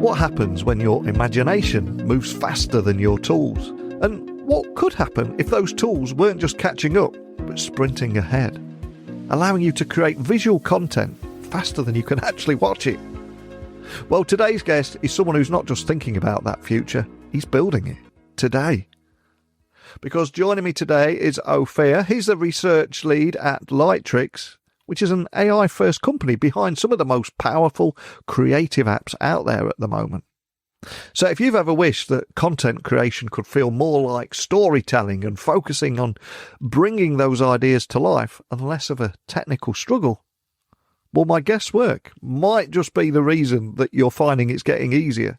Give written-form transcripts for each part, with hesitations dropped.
What happens when your imagination moves faster than your tools? And what could happen if those tools weren't just catching up, but sprinting ahead, allowing you to create visual content faster than you can actually watch it? Well, today's guest is someone who's not just thinking about that future, he's building it today. Because joining me today is Ofir. He's the research lead at Lightricks, which is an AI-first company behind some of the most powerful creative apps out there at the moment. So if you've ever wished that content creation could feel more like storytelling and focusing on bringing those ideas to life and less of a technical struggle, well, my guest's work might just be the reason that you're finding it's getting easier.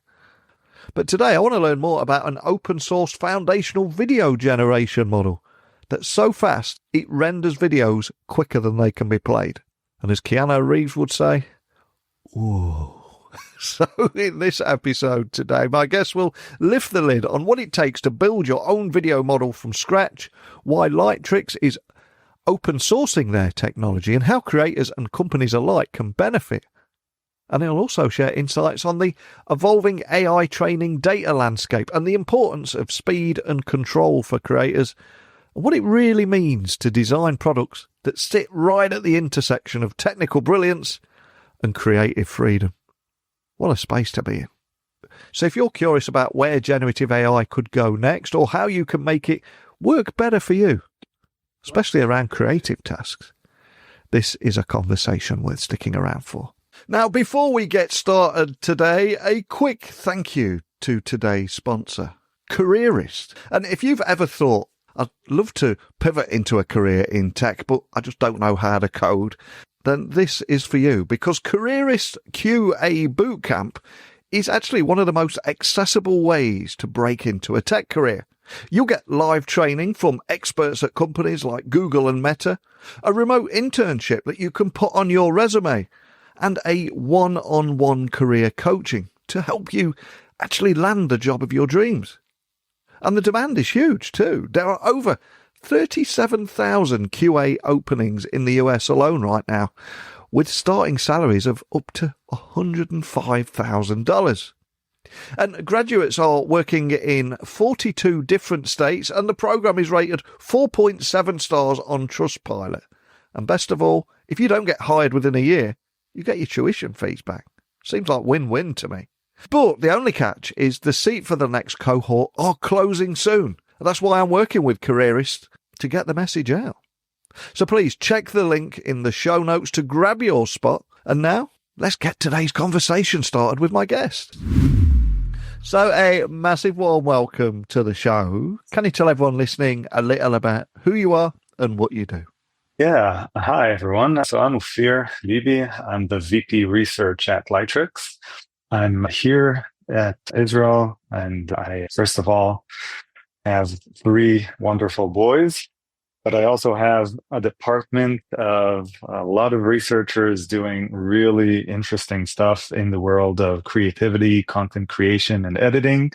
But today I want to learn more about an open source foundational video generation model that's so fast it renders videos quicker than they can be played. And as Keanu Reeves would say, whoa. So in this episode today, my guest will lift the lid on what it takes to build your own video model from scratch, why Lightricks is open sourcing their technology, and how creators and companies alike can benefit. And he'll also share insights on the evolving AI training data landscape and the importance of speed and control for creators, and what it really means to design products that sit right at the intersection of technical brilliance and creative freedom. What a space to be in. So if you're curious about where generative AI could go next, or how you can make it work better for you, especially around creative tasks, this is a conversation worth sticking around for. Now, before we get started today, a quick thank you to today's sponsor, Careerist. And if you've ever thought, I'd love to pivot into a career in tech, but I just don't know how to code, then this is for you, because Careerist QA Bootcamp is actually one of the most accessible ways to break into a tech career. You'll get live training from experts at companies like Google and Meta, a remote internship that you can put on your resume, and a one-on-one career coaching to help you actually land the job of your dreams. And the demand is huge too. There are over 37,000 QA openings in the US alone right now, with starting salaries of up to $105,000. And graduates are working in 42 different states, and the program is rated 4.7 stars on Trustpilot. And best of all, if you don't get hired within a year, you get your tuition fees back. Seems like win-win to me. But the only catch is the seat for the next cohort are closing soon. And that's why I'm working with Careerist to get the message out. So please check the link in the show notes to grab your spot. And now, let's get today's conversation started with my guest. So a massive warm welcome to the show. Can you tell everyone listening a little about who you are and what you do? Yeah. Hi, everyone. So I'm Ofir Bibi. I'm the VP Research at Lightricks. I'm here at Israel, and I, first of all, have 3 wonderful boys, but I also have a department of a lot of researchers doing really interesting stuff in the world of creativity, content creation, and editing.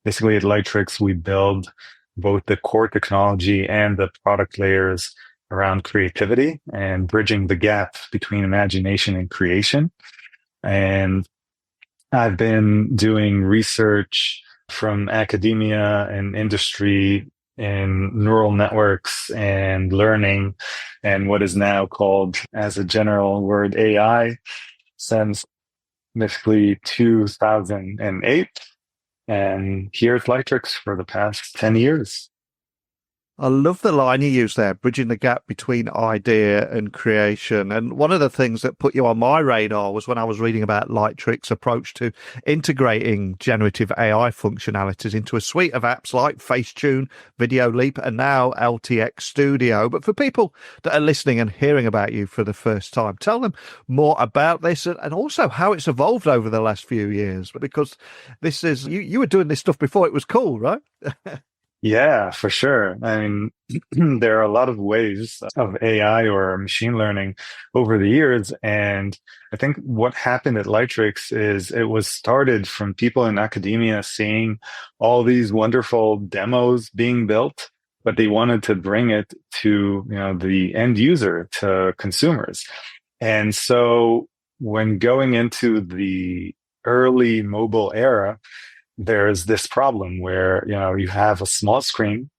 Basically, at Lightricks, we build both the core technology and the product layers around creativity and bridging the gap between imagination and creation. And I've been doing research from academia and industry in neural networks and learning and what is now called, as a general word, AI, since basically 2008. And here at Lightricks for the past 10 years. I love the line you use there, bridging the gap between idea and creation. And one of the things that put you on my radar was when I was reading about Lightricks' approach to integrating generative AI functionalities into a suite of apps like Facetune, Videoleap, and now LTX Studio. But for people that are listening and hearing about you for the first time, tell them more about this and also how it's evolved over the last few years. Because this is, you were doing this stuff before it was cool, right? Yeah, for sure. I mean, there are a lot of ways of AI or machine learning over the years. And I think what happened at Lightricks is it was started from people in academia seeing all these wonderful demos being built, but they wanted to bring it to, the end user, to consumers. And so when going into the early mobile era, there's this problem where, you have a small screen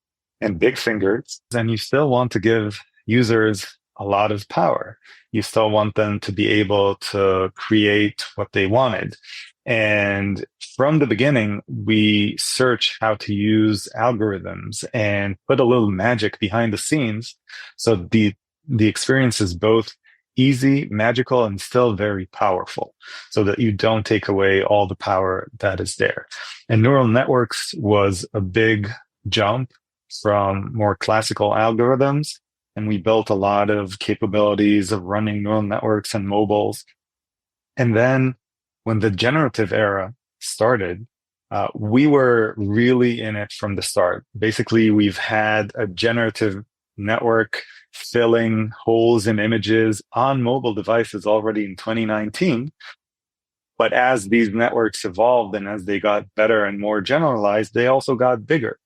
and big fingers, and you still want to give users a lot of power. You still want them to be able to create what they wanted. And from the beginning, we search how to use algorithms and put a little magic behind the scenes. So the experience is both easy, magical, and still very powerful, so that you don't take away all the power that is there. And neural networks was a big jump from more classical algorithms. And we built a lot of capabilities of running neural networks and mobiles. And then when the generative era started, we were really in it from the start. Basically, we've had a generative network filling holes in images on mobile devices already in 2019. But as these networks evolved and as they got better and more generalized, they also got bigger.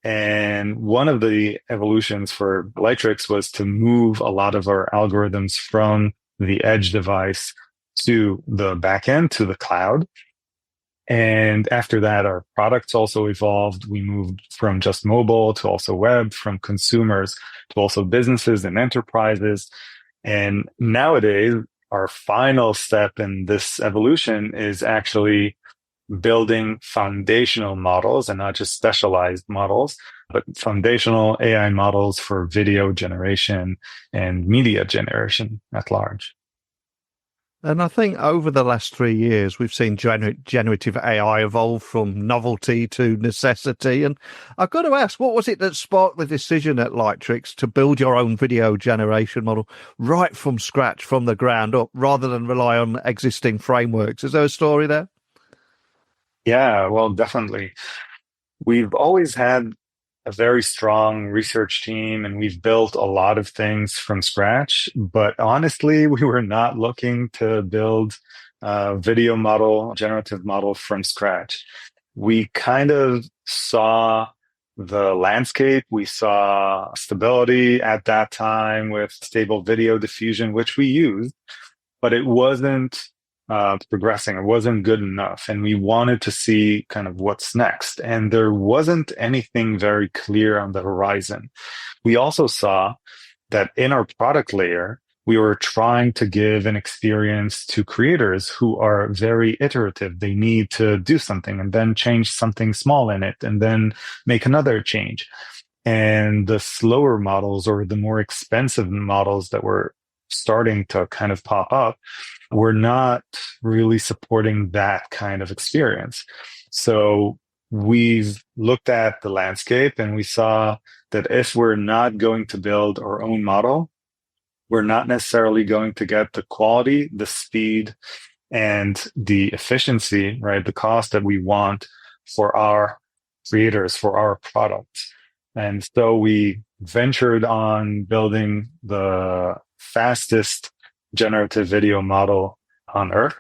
And one of the evolutions for Lightricks was to move a lot of our algorithms from the edge device to the backend, to the cloud. And after that, our products also evolved. We moved from just mobile to also web, from consumers to also businesses and enterprises. And nowadays, our final step in this evolution is actually building foundational models, and not just specialized models, but foundational AI models for video generation and media generation at large. And I think over the last 3 years, we've seen generative AI evolve from novelty to necessity. And I've got to ask, what was it that sparked the decision at Lightricks to build your own video generation model right from scratch, from the ground up, rather than rely on existing frameworks? Is there a story there? Yeah, well, definitely. We've always had a very strong research team, and we've built a lot of things from scratch. But honestly, we were not looking to build a video model, generative model from scratch. We kind of saw the landscape. We saw stability at that time with stable video diffusion, which we used, but it wasn't progressing. It wasn't good enough. And we wanted to see kind of what's next. And there wasn't anything very clear on the horizon. We also saw that in our product layer, we were trying to give an experience to creators who are very iterative. They need to do something and then change something small in it and then make another change. And the slower models, or the more expensive models that were starting to kind of pop up, we're not really supporting that kind of experience. So we've looked at the landscape and we saw that if we're not going to build our own model, we're not necessarily going to get the quality, the speed, and the efficiency, right? The cost that we want for our creators, for our products. And so we ventured on building the fastest generative video model on earth,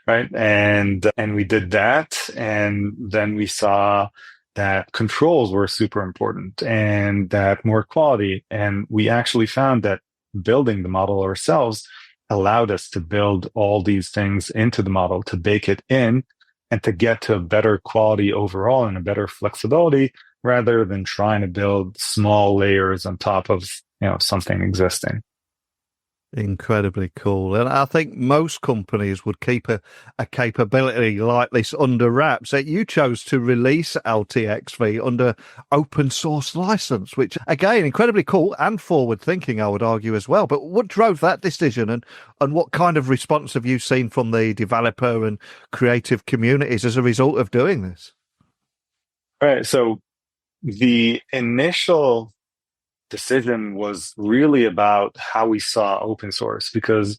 right? And we did that. And then we saw that controls were super important and that more quality. And we actually found that building the model ourselves allowed us to build all these things into the model, to bake it in, and to get to a better quality overall and a better flexibility, rather than trying to build small layers on top of, something existing. Incredibly cool. And I think most companies would keep a capability like this under wraps. You chose to release LTXV under open source license, which again, incredibly cool and forward thinking, I would argue as well. But what drove that decision, and what kind of response have you seen from the developer and creative communities as a result of doing this? All right. So the initial decision was really about how we saw open source, because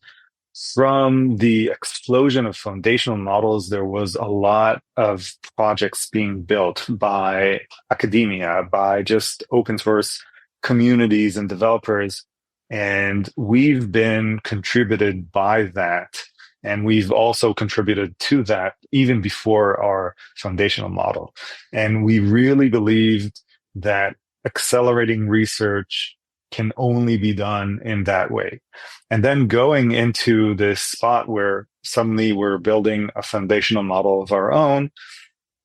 from the explosion of foundational models, there was a lot of projects being built by academia, by just open source communities and developers. And we've been contributed by that. And we've also contributed to that even before our foundational model. And we really believed that accelerating research can only be done in that way. And then going into this spot where suddenly we're building a foundational model of our own,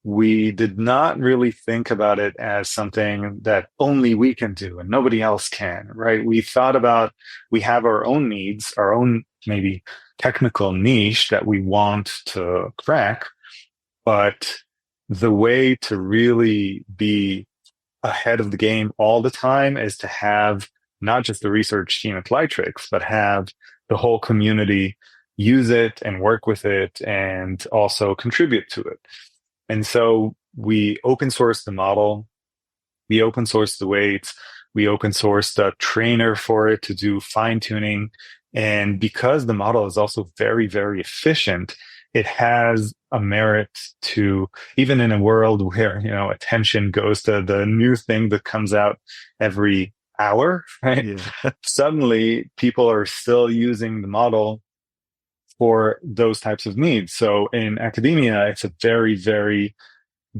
we did not really think about it as something that only we can do and nobody else can, right? We thought about, we have our own needs, our own maybe technical niche that we want to crack, but the way to really be ahead of the game all the time is to have not just the research team at Lightricks, but have the whole community use it and work with it and also contribute to it. And so we open sourced the model, we open sourced the weights, we open sourced the trainer for it to do fine tuning. And because the model is also very, very efficient, it has a merit to, even in a world where, attention goes to the new thing that comes out every hour, right? Yeah. Suddenly people are still using the model for those types of needs. So in academia, it's a very, very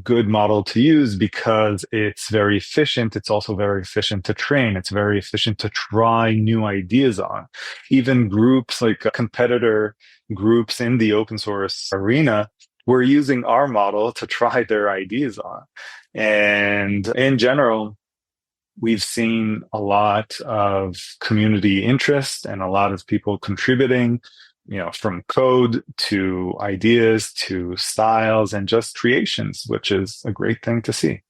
good model to use because it's very efficient. It's also very efficient to train. It's very efficient to try new ideas on. Even groups like competitor groups in the open source arena were using our model to try their ideas on. And in general, we've seen a lot of community interest and a lot of people contributing, from code to ideas to styles and just creations, which is a great thing to see.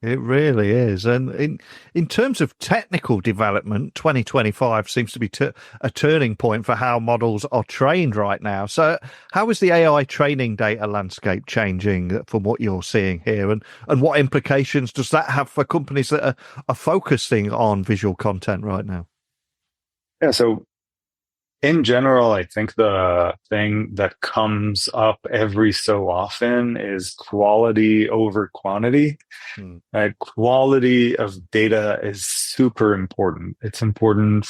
It really is. And in terms of technical development, 2025 seems to be a turning point for how models are trained right now. So how is the AI training data landscape changing from what you're seeing here? And what implications does that have for companies that are focusing on visual content right now? Yeah, so in general, I think the thing that comes up every so often is quality over quantity. Right? Quality of data is super important. It's important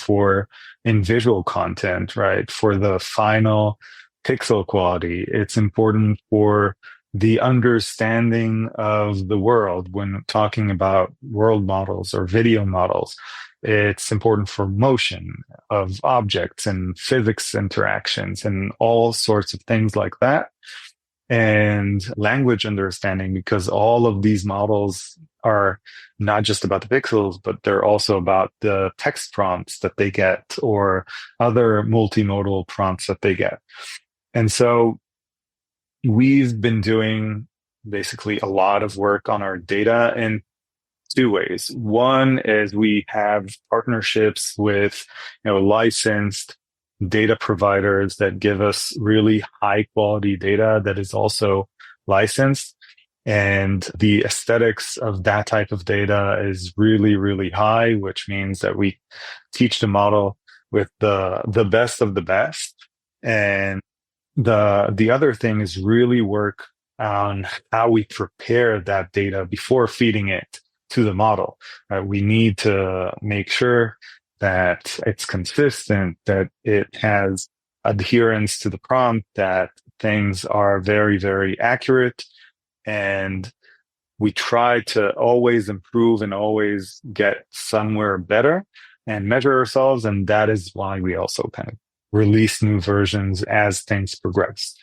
in visual content, right? For the final pixel quality. It's important for the understanding of the world when talking about world models or video models. It's important for motion of objects and physics interactions and all sorts of things like that. And language understanding, because all of these models are not just about the pixels, but they're also about the text prompts that they get or other multimodal prompts that they get. And so we've been doing basically a lot of work on our data in two ways. One is we have partnerships with, licensed data providers that give us really high quality data that is also licensed. And the aesthetics of that type of data is really, really high, which means that we teach the model with the best of the best. And the other thing is really work on how we prepare that data before feeding it to the model. We need to make sure that it's consistent, that it has adherence to the prompt, that things are very, very accurate. And we try to always improve and always get somewhere better and measure ourselves. And that is why we also kind of release new versions as things progress.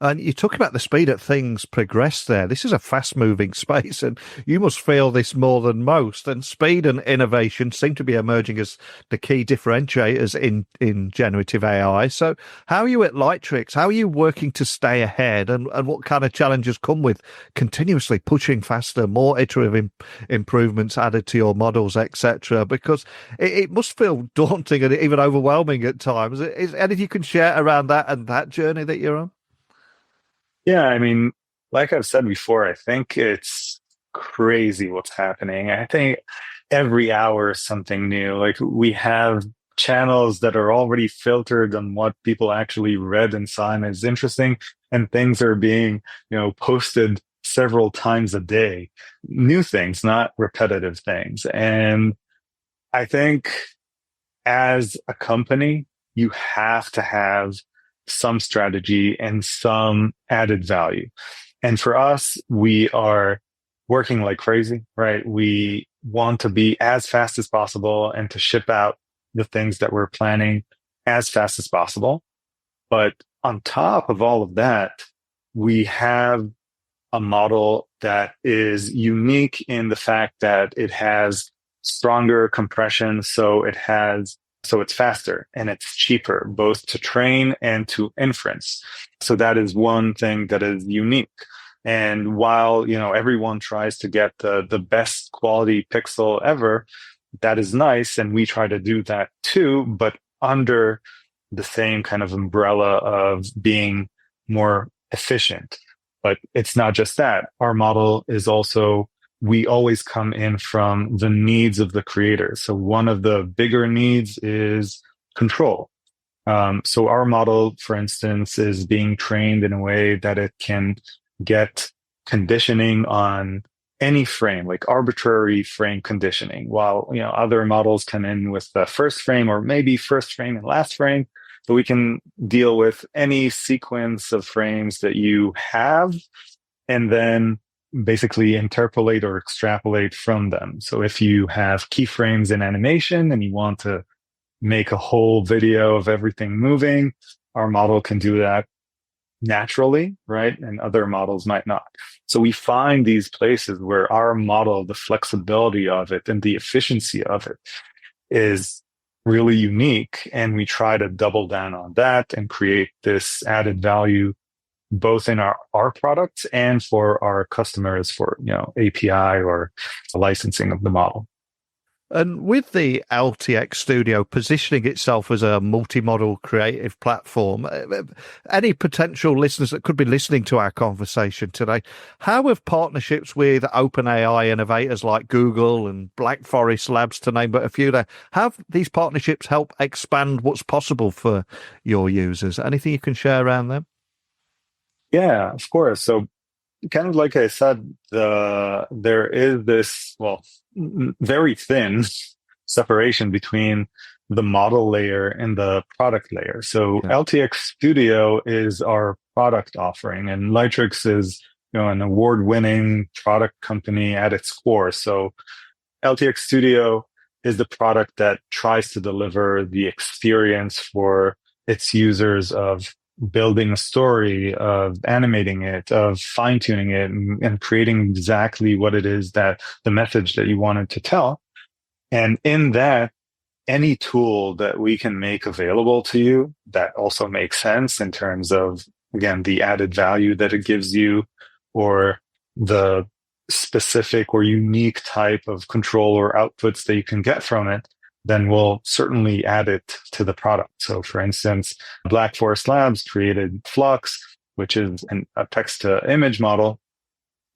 And you talk about the speed at things progress there. This is a fast-moving space, and you must feel this more than most. And speed and innovation seem to be emerging as the key differentiators in generative AI. So how are you at Lightricks? How are you working to stay ahead? And what kind of challenges come with continuously pushing faster, more iterative improvements added to your models, etc.? Because it must feel daunting and even overwhelming at times. Is anything you can share around that and that journey that you're on? Yeah, I mean, like I've said before, I think it's crazy what's happening. I think every hour is something new. Like we have channels that are already filtered on what people actually read and saw and is interesting, and things are being, posted several times a day. New things, not repetitive things. And I think as a company, you have to have some strategy and some added value. And for us, we are working like crazy, right? We want to be as fast as possible and to ship out the things that we're planning as fast as possible. But on top of all of that, we have a model that is unique in the fact that it has stronger compression. So it's faster and it's cheaper, both to train and to inference. So that is one thing that is unique. And while, everyone tries to get the best quality pixel ever, that is nice. And we try to do that too, but under the same kind of umbrella of being more efficient. But it's not just that. Our model is also, we always come in from the needs of the creator. So one of the bigger needs is control. So our model, for instance, is being trained in a way that it can get conditioning on any frame, like arbitrary frame conditioning, while other models come in with the first frame or maybe first frame and last frame. So we can deal with any sequence of frames that you have and then basically interpolate or extrapolate from them. So if you have keyframes in animation and you want to make a whole video of everything moving, our model can do that naturally, right? And other models might not. So we find these places where our model, the flexibility of it and the efficiency of it is really unique. And we try to double down on that and create this added value both in our products and for our customers for, API or licensing of the model. And with the LTX Studio positioning itself as a multi-model creative platform, any potential listeners that could be listening to our conversation today, how have partnerships with OpenAI innovators like Google and Black Forest Labs, to name but a few there, have these partnerships helped expand what's possible for your users? Anything you can share around them? Yeah, of course. So kind of like I said, there is this, very thin separation between the model layer and the product layer. So LTX Studio is our product offering, and Lightricks is, an award-winning product company at its core. So LTX Studio is the product that tries to deliver the experience for its users of building a story, of animating it, of fine-tuning it, and creating exactly what it is that the message that you wanted to tell. And in that, any tool that we can make available to you that also makes sense in terms of, again, the added value that it gives you or the specific or unique type of control or outputs that you can get from it, then we'll certainly add it to the product. So for instance, Black Forest Labs created Flux, which is a text-to-image model.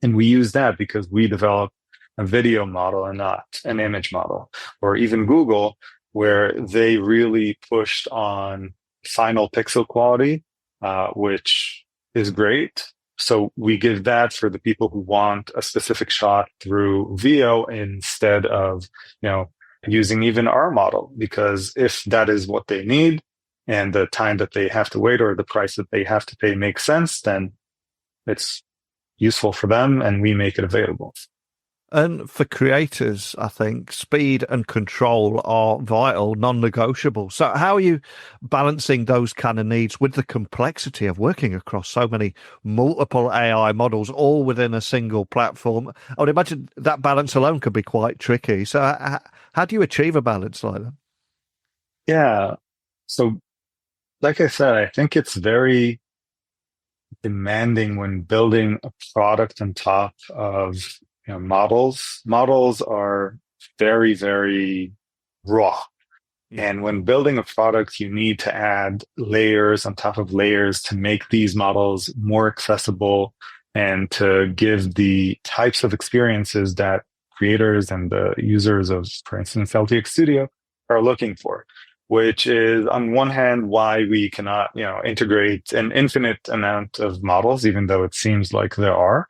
And we use that because we developed a video model and not an image model. Or even Google, where they really pushed on final pixel quality, which is great. So we give that for the people who want a specific shot through VO instead of, using even our model, because if that is what they need and the time that they have to wait or the price that they have to pay makes sense, then it's useful for them and we make it available. And for creators, I think speed and control are vital, non-negotiable. So how are you balancing those kind of needs with the complexity of working across so many multiple AI models, all within a single platform? I would imagine that balance alone could be quite tricky. So how do you achieve a balance like that? Yeah. So like I said, I think it's very demanding when building a product on top of models. Models are very, very raw. And when building a product, you need to add layers on top of layers to make these models more accessible and to give the types of experiences that creators and the users of, for instance, LTX Studio are looking for, which is on one hand why we cannot, integrate an infinite amount of models, even though it seems like there are.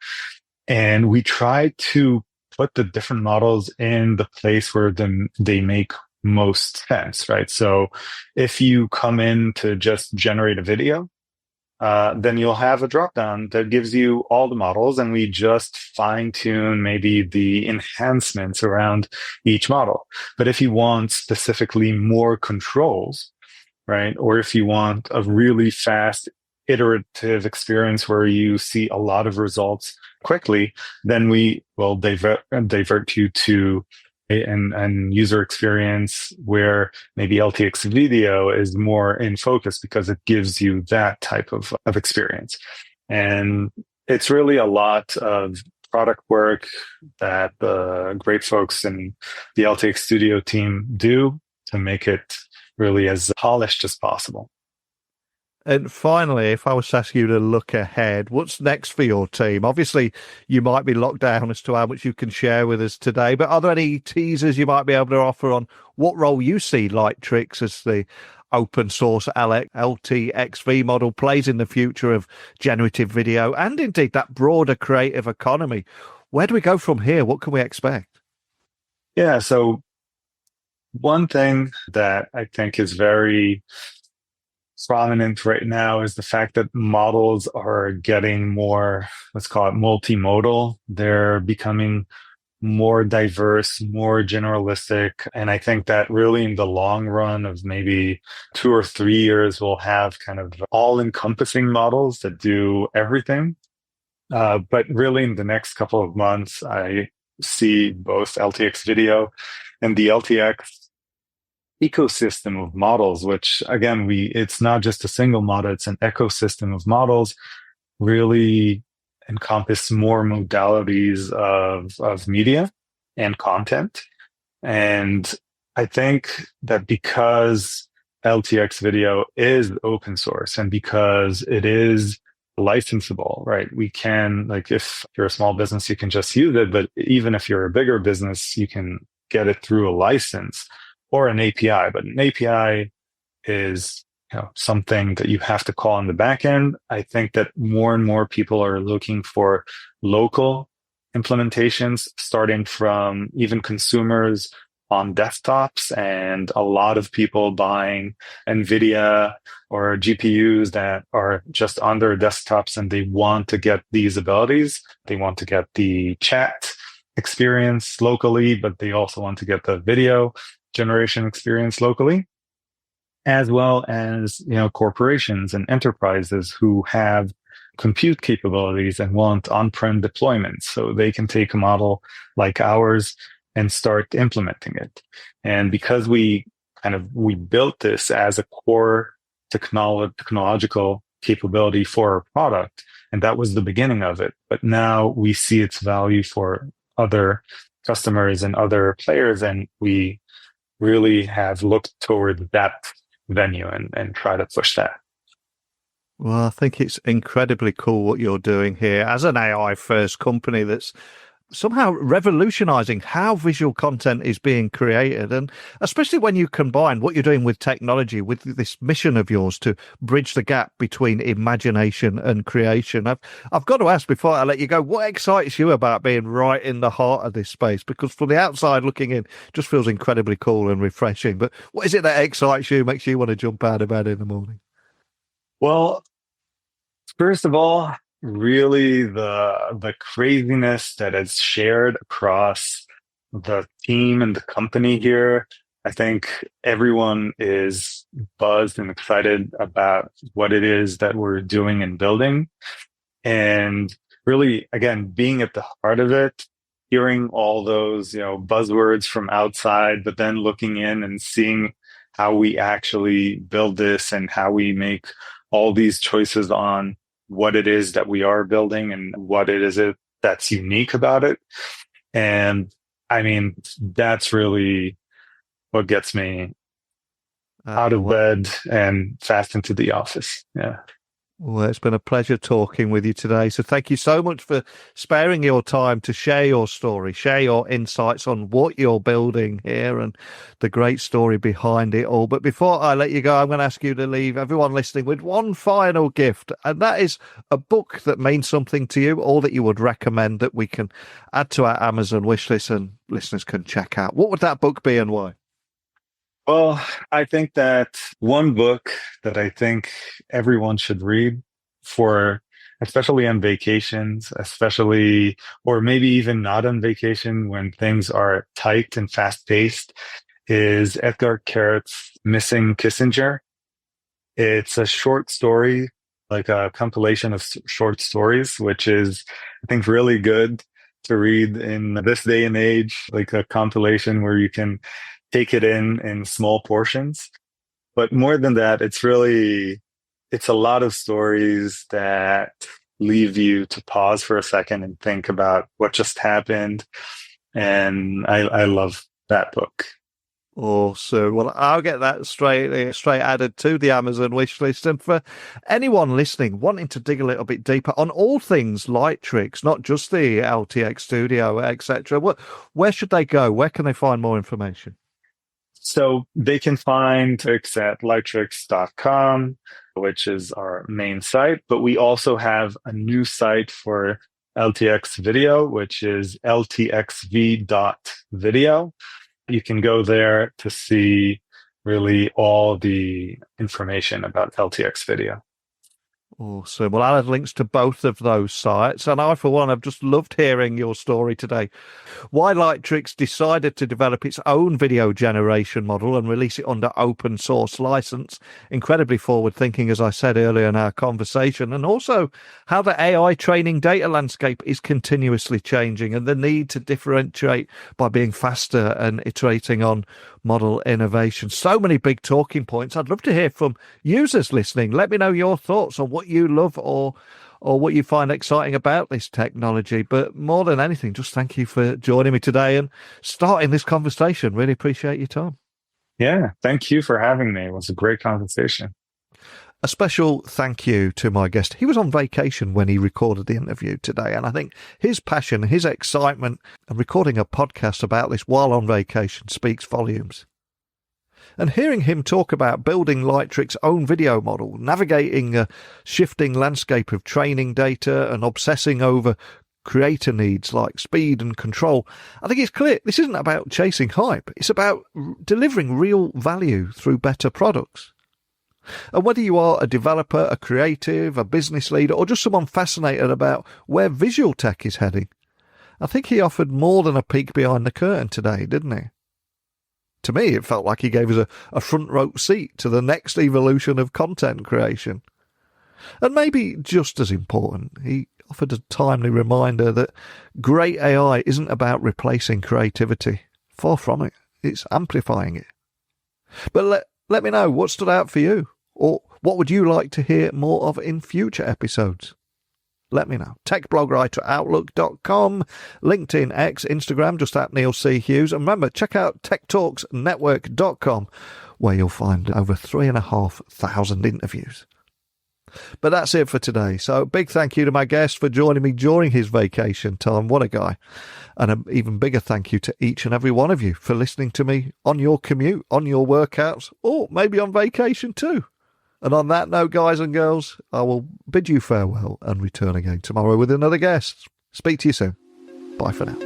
And we try to put the different models in the place where they make most sense, right? So if you come in to just generate a video, then you'll have a dropdown that gives you all the models, and we just fine tune maybe the enhancements around each model. But if you want specifically more controls, right, or if you want a really fast iterative experience where you see a lot of results quickly, then we will divert you to an user experience where maybe LTX video is more in focus because it gives you that type of experience. And it's really a lot of product work that the great folks in the LTX Studio team do to make it really as polished as possible. And finally, if I was to ask you to look ahead, what's next for your team? Obviously, you might be locked down as to how much you can share with us today, but are there any teasers you might be able to offer on what role you see Lightricks as the open source LTXV model plays in the future of generative video and indeed that broader creative economy? Where do we go from here? What can we expect? Yeah, so one thing that I think is very prominent right now is the fact that models are getting more, let's call it multimodal. They're becoming more diverse, more generalistic. And I think that really in the long run of maybe 2 or 3 years, we'll have kind of all encompassing models that do everything. But really in the next couple of months, I see both LTX video and the LTX ecosystem of models, which again, it's not just a single model, it's an ecosystem of models, really encompass more modalities of media and content. And I think that because LTX video is open source and because it is licensable, right? We can, like, if you're a small business, you can just use it. But even if you're a bigger business, you can get it through a license or an API. But an API is something that you have to call on the back end. I think that more and more people are looking for local implementations, starting from even consumers on desktops, and a lot of people buying NVIDIA or GPUs that are just on their desktops, and they want to get these abilities. They want to get the chat experience locally, but they also want to get the video generation experience locally, as well as corporations and enterprises who have compute capabilities and want on-prem deployments, so they can take a model like ours and start implementing it. And because we built this as a core technological capability for our product, and that was the beginning of it. But now we see its value for other customers and other players, and we really have looked toward that venue and try to push that. Well, I think it's incredibly cool what you're doing here as an AI first company that's somehow revolutionizing how visual content is being created. And especially when you combine what you're doing with technology with this mission of yours to bridge the gap between imagination and creation. I've got to ask before I let you go, what excites you about being right in the heart of this space? Because from the outside looking in, it just feels incredibly cool and refreshing. But what is it that excites you, makes you want to jump out of bed in the morning? Well, first of all, really the craziness that is shared across the team and the company here. I think everyone is buzzed and excited about what it is that we're doing and building. And really, again, being at the heart of it, hearing all those, buzzwords from outside, but then looking in and seeing how we actually build this and how we make all these choices on what it is that we are building and what it is that's unique about it. And I mean, that's really what gets me out of bed and fast into the office. Yeah. Well, it's been a pleasure talking with you today. So thank you so much for sparing your time to share your story, share your insights on what you're building here and the great story behind it all. But before I let you go, I'm going to ask you to leave everyone listening with one final gift. And that is a book that means something to you or that you would recommend that we can add to our Amazon wishlist and listeners can check out. What would that book be and why? Well, I think that one book that I think everyone should read for especially on vacations, especially, or maybe even not on vacation when things are tight and fast paced, is Edgar Carrett's Missing Kissinger. It's a short story, like a compilation of short stories, which is, I think, really good to read in this day and age, like a compilation where you can take it in small portions. But more than that, it's a lot of stories that leave you to pause for a second and think about what just happened. And I love that book. Awesome. Well, I'll get that straight added to the Amazon wish list. And for anyone listening, wanting to dig a little bit deeper on all things Lightricks, not just the LTX Studio, etc., where should they go? Where can they find more information? So they can find tricks at lightricks.com, which is our main site. But we also have a new site for LTX Video, which is ltxv.video. You can go there to see really all the information about LTX Video. Awesome. Well, I'll add links to both of those sites. And I, for one, have just loved hearing your story today. Why Lightricks decided to develop its own video generation model and release it under open source license. Incredibly forward thinking, as I said earlier in our conversation. And also how the AI training data landscape is continuously changing and the need to differentiate by being faster and iterating on model innovation. So many big talking points. I'd love to hear from users listening. Let me know your thoughts on what you love or what you find exciting about this technology. But more than anything, just thank you for joining me today and starting this conversation. Really appreciate your time. Yeah, thank you for having me. It was a great conversation. A special thank you to my guest. He was on vacation when he recorded the interview today, and I think his passion, his excitement, and recording a podcast about this while on vacation speaks volumes. And hearing him talk about building Lightricks' own video model, navigating a shifting landscape of training data and obsessing over creator needs like speed and control, I think it's clear this isn't about chasing hype. It's about delivering real value through better products. And whether you are a developer, a creative, a business leader, or just someone fascinated about where visual tech is heading, I think he offered more than a peek behind the curtain today, didn't he? To me, it felt like he gave us a front row seat to the next evolution of content creation. And maybe just as important, he offered a timely reminder that great AI isn't about replacing creativity. Far from it. It's amplifying it. But let me know what stood out for you. Or what would you like to hear more of in future episodes? Let me know. techblogwriteroutlook.com, LinkedIn, X, Instagram, just at Neil C. Hughes. And remember, check out techtalksnetwork.com, where you'll find over 3,500 interviews. But that's it for today. So big thank you to my guest for joining me during his vacation time. What a guy. And an even bigger thank you to each and every one of you for listening to me on your commute, on your workouts, or maybe on vacation too. And on that note, guys and girls, I will bid you farewell and return again tomorrow with another guest. Speak to you soon. Bye for now.